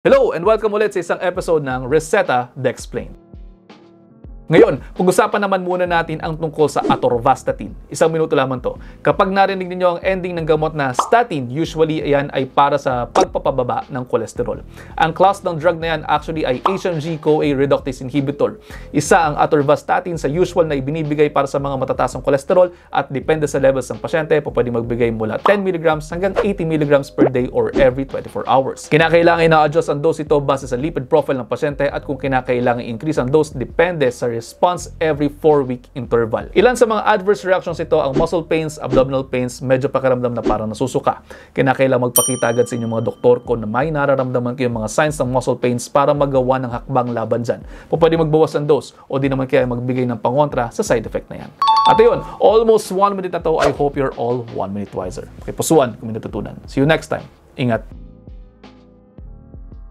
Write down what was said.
Hello and welcome ulit sa isang episode ng Reseta Dexplain. Ngayon, pag-usapan naman muna natin ang tungkol sa atorvastatin. 1 minuto lamang to. Kapag narinig niyo ang ending ng gamot na statin, usually ayan ay para sa pagpapababa ng kolesterol. Ang class ng drug na yan actually ay HMG-CoA reductase inhibitor. Isa ang atorvastatin sa usual na ibinibigay para sa mga matatasang kolesterol at depende sa levels ng pasyente, pwede magbigay mula 10 mg hanggang 80 mg per day or every 24 hours. Kinakailangan i-adjust ang dose ito base sa lipid profile ng pasyente at kung kinakailangan i-increase ang dose depende sa response every 4-week interval. Ilan sa mga adverse reactions ito ang muscle pains, abdominal pains, medyo pakiramdam na parang nasusuka. Kinakailangan magpakita agad sa inyong mga doktor kung na may nararamdaman kayong mga signs ng muscle pains para magawa ng hakbang laban dyan. Pwede magbawas ng dose o di naman kaya magbigay ng pangontra sa side effect na yan. At ayun, almost 1 minute na to. I hope you're all 1 minute wiser. Okay, pusuan kung may natutunan. See you next time. Ingat!